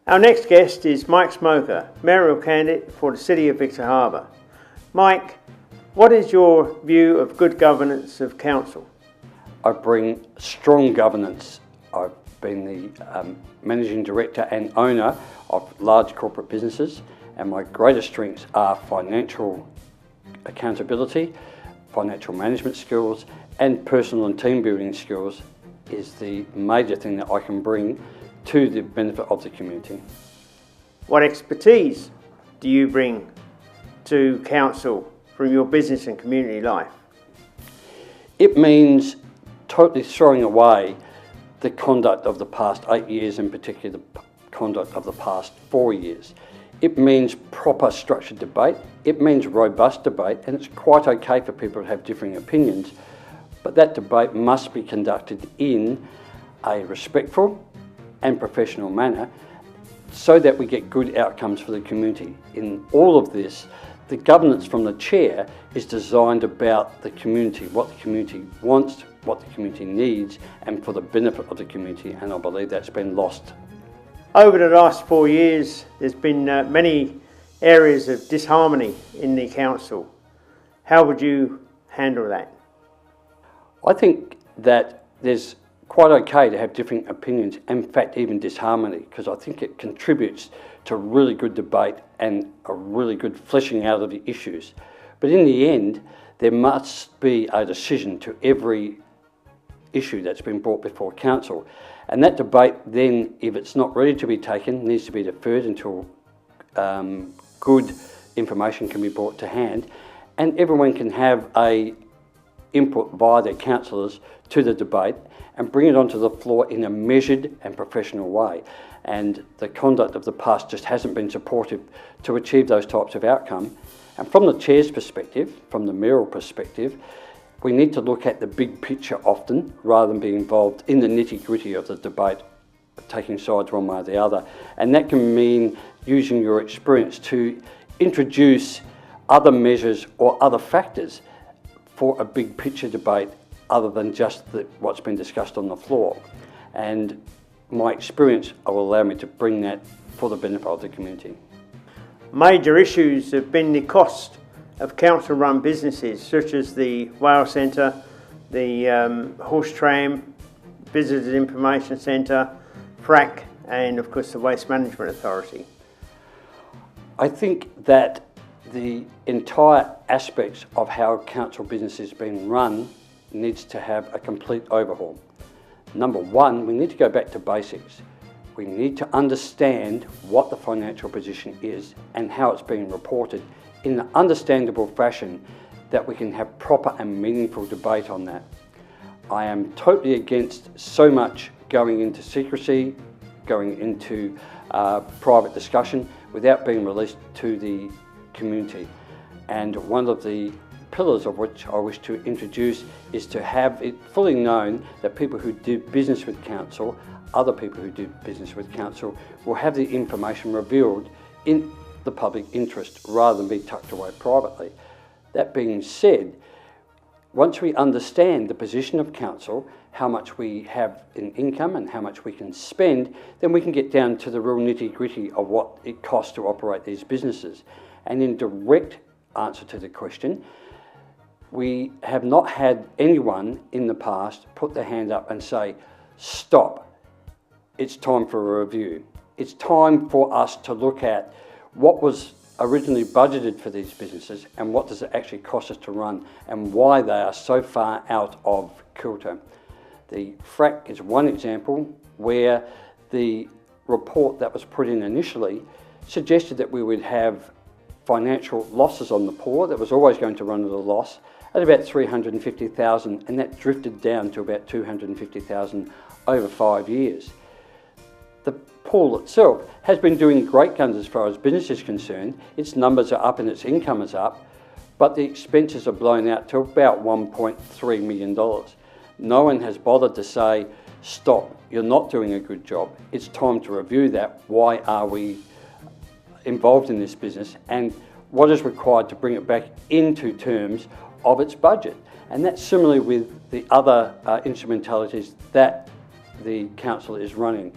Our next guest is Mike Smoker, mayoral candidate for the City of Victor Harbor. Mike, what is your view of good governance of council? I bring strong governance. I've been the managing director and owner of large corporate businesses, and my greatest strengths are financial accountability, financial management skills, and personal and team building skills is the major thing that I can bring to the benefit of the community. What expertise do you bring to council from your business and community life? It means totally throwing away the conduct of the past 8 years, in particular the conduct of the past 4 years. It means proper structured debate, it means robust debate, and it's quite okay for people to have differing opinions, but that debate must be conducted in a respectful and professional manner so that we get good outcomes for the community. In all of this, the governance from the chair is designed about the community, what the community wants, what the community needs, and for the benefit of the community, and I believe that's been lost. Over the last 4 years, there's been many areas of disharmony in the council. How would you handle that? I think that there's quite okay to have different opinions, in fact even disharmony, because I think it contributes to really good debate and a really good fleshing out of the issues. But in the end, there must be a decision to every issue that's been brought before council. And that debate then, if it's not ready to be taken, needs to be deferred until good information can be brought to hand, and everyone can have a input via their councillors to the debate and bring it onto the floor in a measured and professional way. And the conduct of the past just hasn't been supportive to achieve those types of outcome. And from the chair's perspective, from the mayoral perspective, we need to look at the big picture often rather than being involved in the nitty-gritty of the debate, taking sides one way or the other. And that can mean using your experience to introduce other measures or other factors for a big picture debate other than just what's been discussed on the floor. And my experience will allow me to bring that for the benefit of the community. Major issues have been the cost of council-run businesses such as the Whale Centre, the Horse Tram, Visitors Information Centre, FRAC, and of course the Waste Management Authority. I think that the entire aspects of how council business is being run needs to have a complete overhaul. Number one, we need to go back to basics. We need to understand what the financial position is and how it's being reported in an understandable fashion that we can have proper and meaningful debate on that. I am totally against so much going into secrecy, going into private discussion without being released to the community. And one of the pillars of which I wish to introduce is to have it fully known that people who do business with council, other people who do business with council, will have the information revealed in the public interest rather than be tucked away privately. That being said, once we understand the position of council, how much we have in income and how much we can spend, then we can get down to the real nitty-gritty of what it costs to operate these businesses. And in direct answer to the question, we have not had anyone in the past put their hand up and say, stop, it's time for a review. It's time for us to look at what was originally budgeted for these businesses and what does it actually cost us to run and why they are so far out of kilter. The FRAC is one example where the report that was put in initially suggested that we would have financial losses on the poor, that was always going to run at a loss, at about 350,000, and that drifted down to about 250,000 over 5 years. The pool itself has been doing great guns as far as business is concerned. Its numbers are up and its income is up, but the expenses are blown out to about $1.3 million. No one has bothered to say, stop, you're not doing a good job. It's time to review that. Why are we involved in this business and what is required to bring it back into terms of its budget. And that's similarly with the other instrumentalities that the council is running.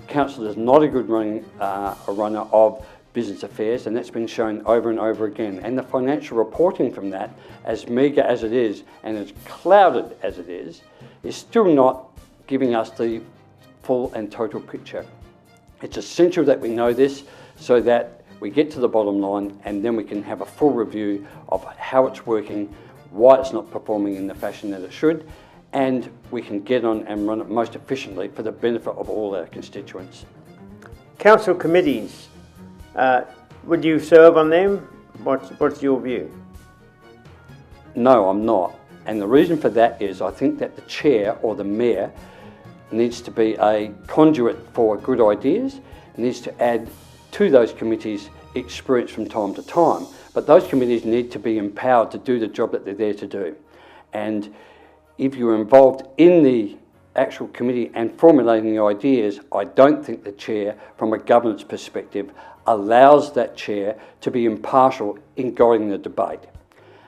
Council is not a good runner of business affairs, and that's been shown over and over again. And the financial reporting from that, as meagre as it is and as clouded as it is still not giving us the full and total picture. It's essential that we know this so that we get to the bottom line, and then we can have a full review of how it's working, why it's not performing in the fashion that it should, and we can get on and run it most efficiently for the benefit of all our constituents. Council committees, would you serve on them? What's your view? No, I'm not. And the reason for that is I think that the chair or the mayor needs to be a conduit for good ideas, needs to add to those committees experience from time to time. But those committees need to be empowered to do the job that they're there to do. And if you're involved in the actual committee and formulating the ideas, I don't think the chair, from a governance perspective, allows that chair to be impartial in guiding the debate.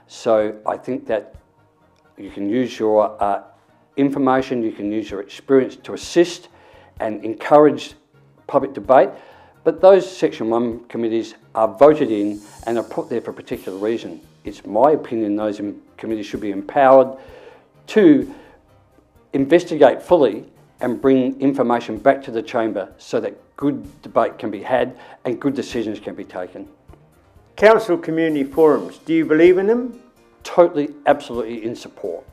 So I think that you can use your information, you can use your experience to assist and encourage public debate, but those Section 1 committees are voted in and are put there for a particular reason. It's my opinion those committees should be empowered to investigate fully and bring information back to the chamber so that good debate can be had and good decisions can be taken. Council community forums, do you believe in them? Totally, absolutely in support.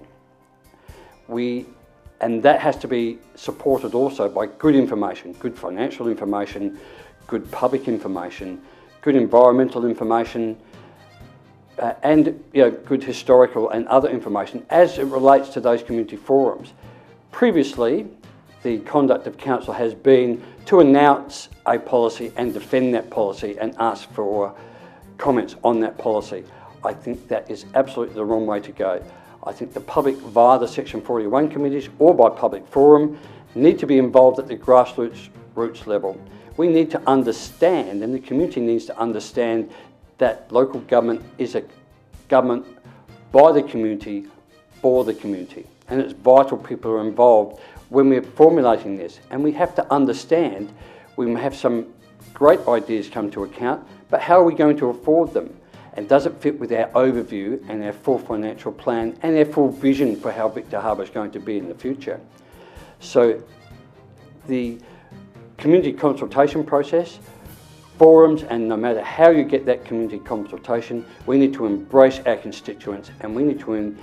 And that has to be supported also by good information, good financial information, good public information, good environmental information, and good historical and other information as it relates to those community forums. Previously, the conduct of council has been to announce a policy and defend that policy and ask for comments on that policy. I think that is absolutely the wrong way to go. I think the public, via the Section 41 committees or by public forum, need to be involved at the grassroots level. We need to understand, and the community needs to understand, that local government is a government by the community, for the community. And it's vital people are involved when we're formulating this. And we have to understand, we have some great ideas come to account, but how are we going to afford them? And does it fit with our overview and our full financial plan and our full vision for how Victor Harbour is going to be in the future? So the community consultation process, forums, and no matter how you get that community consultation, we need to embrace our constituents and we need to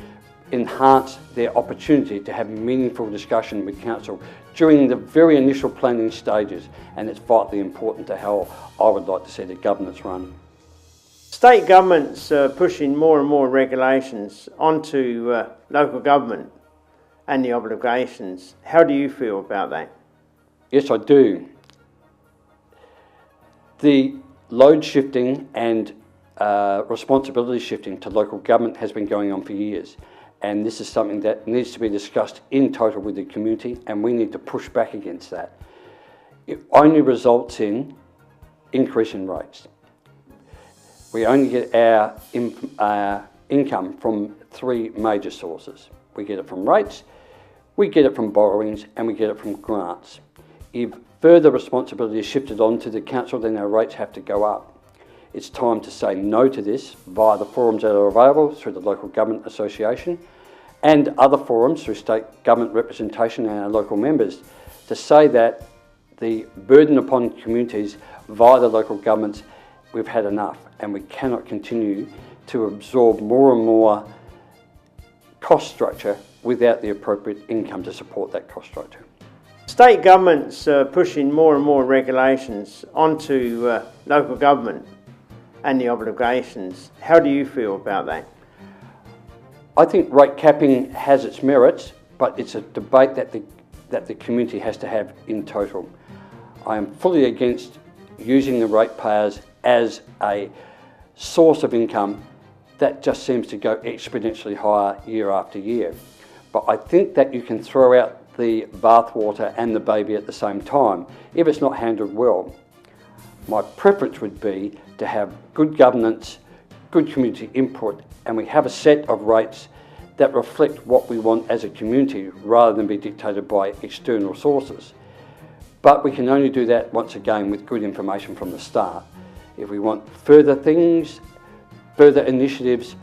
enhance their opportunity to have meaningful discussion with council during the very initial planning stages, and it's vitally important to how I would like to see the governance run. State governments are pushing more and more regulations onto local government and the obligations. How do you feel about that? Yes, I do. The load shifting and responsibility shifting to local government has been going on for years, and this is something that needs to be discussed in total with the community, and we need to push back against that. It only results in increase in rates. We only get our income from three major sources. We get it from rates, we get it from borrowings, and we get it from grants. If further responsibility is shifted onto the council, then our rates have to go up. It's time to say no to this via the forums that are available through the Local Government Association and other forums through state government representation and our local members, to say that the burden upon communities via the local governments, we've had enough, and we cannot continue to absorb more and more cost structure without the appropriate income to support that cost structure. State governments are pushing more and more regulations onto local government and the obligations. How do you feel about that? I think rate capping has its merits, but it's a debate that the community has to have in total. I am fully against using the ratepayers as a source of income that just seems to go exponentially higher year after year. But I think that you can throw out the bathwater and the baby at the same time if it's not handled well. My preference would be to have good governance, good community input, and we have a set of rates that reflect what we want as a community rather than be dictated by external sources. But we can only do that once again with good information from the start. If we want further things, further initiatives,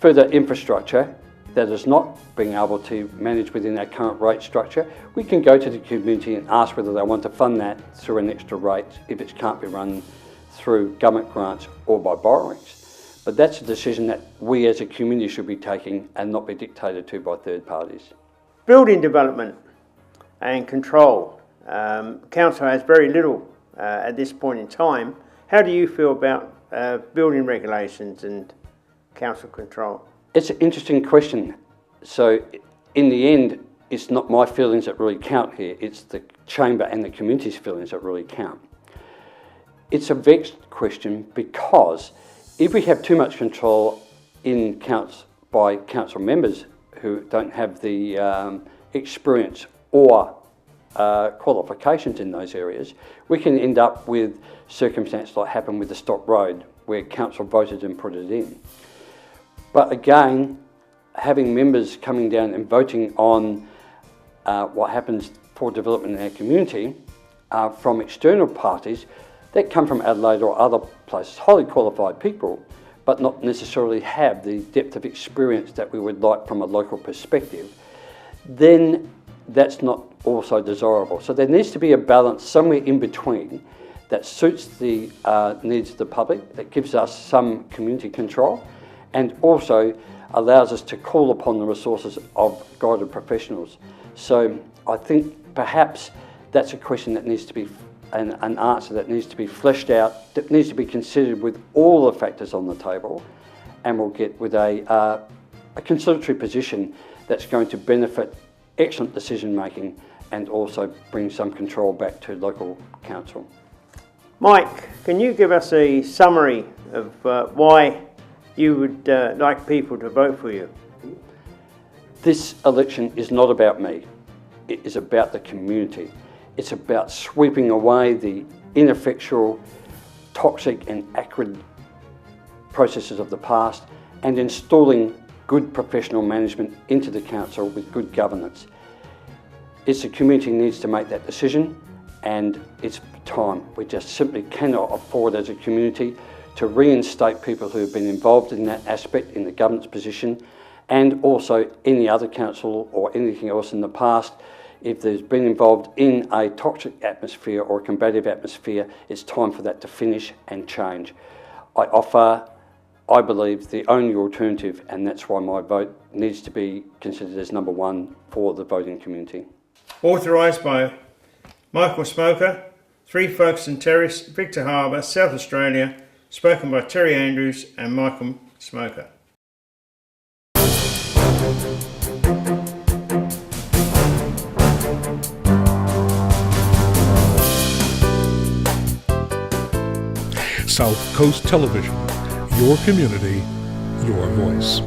further infrastructure that is not being able to manage within our current rate structure, we can go to the community and ask whether they want to fund that through an extra rate if it can't be run through government grants or by borrowings. But that's a decision that we as a community should be taking and not be dictated to by third parties. Building development and control. Council has very little at this point in time. How do you feel about building regulations and council control? It's an interesting question. So in the end, it's not my feelings that really count here, it's the chamber and the community's feelings that really count. It's a vexed question because if we have too much control in by council members who don't have the experience or qualifications in those areas, we can end up with circumstances like happened with the Stock Road, where council voted and put it in. But again, having members coming down and voting on what happens for development in our community from external parties that come from Adelaide or other places, highly qualified people, but not necessarily have the depth of experience that we would like from a local perspective, then that's not also desirable. So there needs to be a balance somewhere in between that suits the needs of the public, that gives us some community control, and also allows us to call upon the resources of guided professionals. So I think perhaps that's a question that needs to be, an answer that needs to be fleshed out, that needs to be considered with all the factors on the table, and we'll get with a conciliatory position that's going to benefit excellent decision making and also bring some control back to local council. Mike, can you give us a summary of why you would like people to vote for you? This election is not about me. It is about the community. It's about sweeping away the ineffectual, toxic and acrid processes of the past and installing good professional management into the council with good governance. It's the community needs to make that decision, and it's time. We just simply cannot afford as a community to reinstate people who have been involved in that aspect in the governance position, and also any other council or anything else in the past. If there's been involved in a toxic atmosphere or a combative atmosphere, it's time for that to finish and change. I offer, I believe, the only alternative, and that's why my vote needs to be considered as number one for the voting community. Authorised by Michael Smoker, 3 Folkestone Terrace, Victor Harbour, South Australia, spoken by Terry Andrews and Michael Smoker. South Coast Television, your community, your voice.